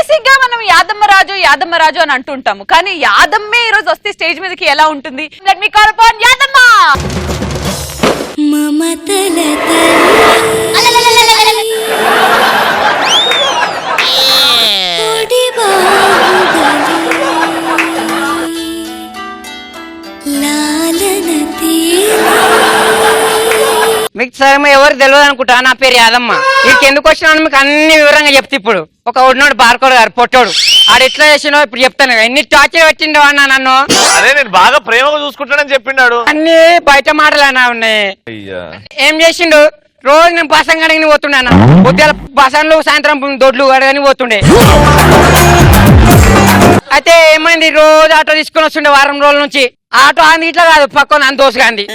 Basic గా మనం యాదమ్మ రాజు అని అంటుంటాము, కానీ యాదమ్మే ఈ రోజు వస్తే స్టేజ్ మీదకి ఎలా ఉంటుంది? Let me call upon Yadamma. మీకు సరే ఎవరు తెలియదు అనుకుంటా, నా పేరు యాదమ్మ. వీరికి ఎందుకు వచ్చినా మీకు అన్ని వివరంగా చెప్తే. ఇప్పుడు ఒక ఉన్నాడు బార్కోడు గారు పొట్టోడు, ఆడు ఎట్లా చేసినో ఇప్పుడు చెప్తాను. ఎన్ని టార్చర్ పెట్టిండో అన్న నన్ను. అదే నేను బాగా ప్రేమగా చూసుకుంటానని చెప్పిండాడు. అన్ని బయట మాటలు అన్నా ఉన్నాయి. ఏం చేసిండు, రోజు నేను బసం కడిగి పోతుండే అన్న. పొద్దుల బసన్లు, సాయంత్రం దొడ్లు కడగని పోతుండే. అయితే ఏమైంది, రోజు ఆటో తీసుకొని వస్తుండే వారం రోజుల నుంచి. ఆటో అంది ఇట్లా కాదు, పక్కన అంత దోసుగా అంది.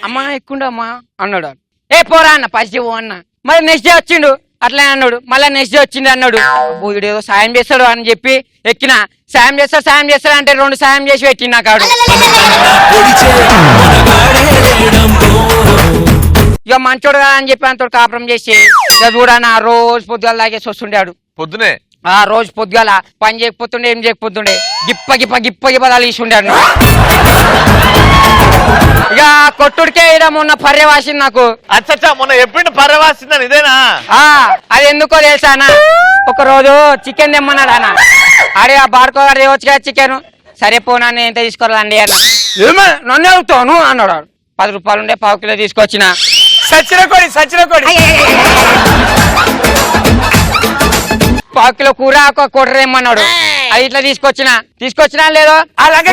అమ్మా ఎక్కుండు అమ్మా అన్నాడు. ఏ పోరా అన్న పాజిటివ్ అన్న. మరి నెక్స్ట్ డే వచ్చిండు అట్లా అన్నాడు. మళ్ళీ నెక్స్ట్ డే వచ్చింది అన్నాడు. వీడు ఏదో సాయం చేస్తాడు అని చెప్పి ఎక్కిన. సాయం చేస్తాడు అంటే 2 సాయం చేసి పెట్టిండు నాకు ఆడు. ఇక మంచోడు కదా అని చెప్పి అంత కాపురం చేసి ఇక చూడన్న రోజు పొద్దుగాల తాగేసి వస్తుండాడు. పొద్దునే రోజు పొద్దుగాల పని చేయకపోతుండే, ఏం చేయకపోతుండే, గిప్ప తలిసి ఉండాడు. ఇక కొట్టుడికే ఇడ మొన్న పర్యవాసింది నాకు. అచ్చా మొన్న ఎప్పుడు పర్యవాసిందని ఇదేనా? అది ఎందుకో తెలుసానా, ఒక రోజు చికెన్ తెమ్మన్నాడు అన్న. అరే ఆ బాడుకో గారు తేవచ్చు కదా చికెన్. సరే పోనా ఎంత తీసుకోవాలండి అన్న. ఏమో నన్ను అవుతాను అన్నాడు. 10 రూపాయలు ఉండే 1/2 కిలో తీసుకొచ్చిన. సచిన కోడి 1/4 కిలో కూర ఒక కూర ఏమన్నాడు. అది ఇట్లా తీసుకొచ్చినా లేదో అలాగే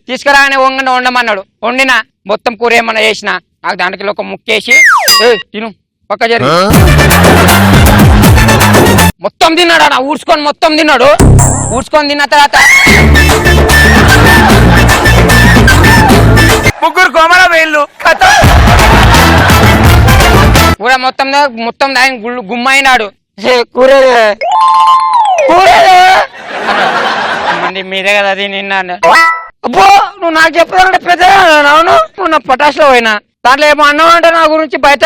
తీసుకురాగానే వండమన్నాడు. వండినా మొత్తం కూర ఏమన్నా చేసిన నాకు దాంట్లో ఒక ముక్కేసి తిను పక్క జరి మొత్తం తిన్నాడు అన్న. మొత్తం తిన్నాడు. ఊడ్చుకొని తిన్న తర్వాత 3 కోమల వేళ్ళు కథ కూర మొత్తం దాని గుమ్మైనాడు. మీరే కదా అది నిన్న. అబ్బో నువ్వు నాకు చెప్పాలంటే పెద్ద అవును. నువ్వు నా పటాసులో పోయినా దాంట్లో ఏమో అన్నావు అంటే నా గురించి బయట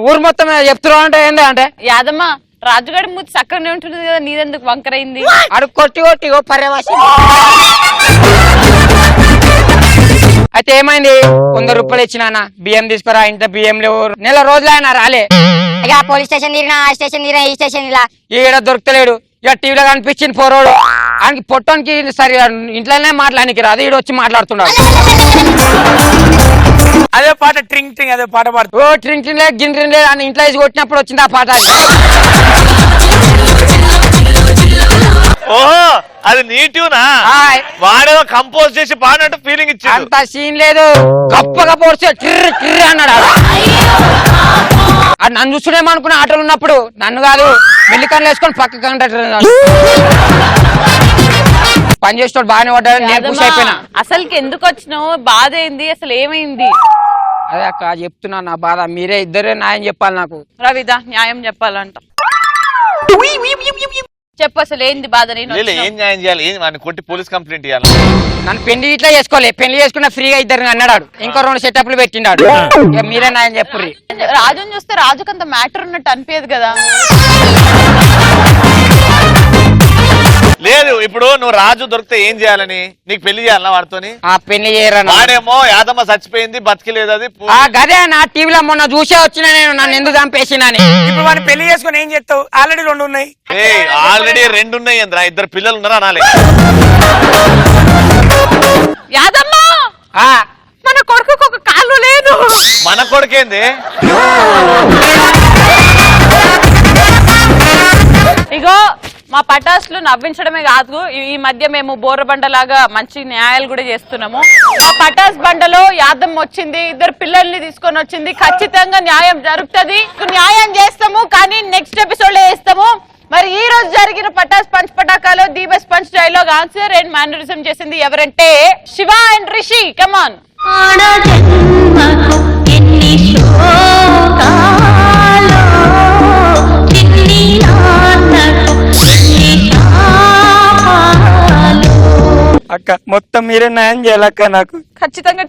ఊరు మొత్తం చెప్తున్నావు అంటే ఏంది అంటే. యాదమ్మ రాజుగాడి మూతి చక్కగానే ఉంటుంది కదా, నీదెందుకు వంకరైంది? అడు కొట్టి పర్యవాసి. అయితే ఏమైంది, 100 రూపాయలు ఇచ్చినా బియ్యం తీసుకురా. ఇంత బియ్యం లేవు. నెల రోజులు ఆయన రాలే. ఇక పోలీస్ స్టేషన్ తీరినా, ఆ స్టేషన్ తీరినా, ఈ స్టేషన్ ఇలా ఈడ దొరకలేడు. ఇక టీవీలో కనిపించింది పోరోడు. ఆయనకి పొట్టానికి సరి ఇంట్లోనే మాట్లాడానికి రాదు, ఈడ వచ్చి మాట్లాడుతున్నాడు. అదే పాట ట్రింగ్ ట్రింగ్ అదే పాట పాడుతూ ట్రింగ్ ట్రింగ్ లేదు గిన్ లేదు అని ఇంట్లో వేసి కొట్టినప్పుడు వచ్చింది ఆ పాట. ఓహో అది నీట్యూనా? వాడేదో కంపోజ్ చేసి పాడినట్టు ఫీలింగ్ ఇచ్చి. అంత సీన్ లేదు. గొప్పగా పోడితే ట్రిర్ ట్రిర్ అన్నాడు. అది నన్ను చూస్తున్నామనుకున్న ఆటోలు ఉన్నప్పుడు. నన్ను కాదు, మెల్లికన్లు వేసుకొని పక్క కండక్టర్ పని చేసేటోడు బాగానే పడ్డాడు. నేను ఖుషి అయిపోయినా. అసలుకి ఎందుకు వచ్చినావు, బాధ ఏంది, అసలు ఏమైంది? అదే అక్క చెప్తున్నా నా బాధ. మీరే ఇద్దరే న్యాయం చెప్పాలి నాకు. రవిదా న్యాయం చెప్పాలంట. చెప్పు అసలు ఏంది బాధ? ఏం న్యాయం చేయాలి? కొట్టి పోలీస్ కంప్లైంట్ ఇవ్వాలి. నన్ను పెళ్లి ఇట్లా చేసుకోలే. పెళ్లి చేసుకున్న ఫ్రీగా ఇద్దరు అన్నాడు. ఇంకో 2 సెటప్లు పెట్టిండాడు. మీరే న్యాయం చెప్పుర్రి. రాజుని చూస్తే రాజుకు అంత మ్యాటర్ ఉన్నట్టు అనిపించదు కదా. లేదు ఇప్పుడు నువ్వు రాజు దొరికితే ఏం చేయాలని? నీకు పెళ్లి చేయాలన్నా వాడితోని? పెళ్లి చేయరని. వాడేమో యాదమ్మ చచ్చిపోయింది బతికిలేదు. అది గదే నా టీవీలో మొన్న చూసే వచ్చిన నేను. నన్ను ఎందుకు చంపేసినని. ఇప్పుడు వాడిని పెళ్లి చేసుకుని ఏం చేస్తావు? ఆల్రెడీ 2 ఉన్నాయి. ఆల్రెడీ 2 ఉన్నాయి ఏంద్రా? 2 పిల్లలు ఉన్నారా అనాలి. యాదమ్మ మన కొడుకు ఒక కాళ్ళు లేదు. మన కొడుకేంది? ఇగో మా పటాసులు నవ్వించడమే కాదు, ఈ మధ్య మేము బోర్రబండ లాగా మంచి న్యాయాలు కూడా చేస్తున్నాము. మా పటాస్ బండలో యాదమ్మ వచ్చింది, 2 పిల్లల్ని తీసుకొని వచ్చింది. ఖచ్చితంగా న్యాయం జరుగుతుంది. న్యాయం చేస్తాము, కానీ నెక్స్ట్ ఎపిసోడ్ లో చేస్తాము. మరి ఈ రోజు జరిగిన పటాస్ పంచ్ పటాకాలో the best punch dialogue answer and mannerism చేసింది ఎవరంటే శివ అండ్ రిషి. కమాన్. అక్క మొత్తం మీరే న్యాయం చేయాలక్క నాకు. ఖచ్చితంగా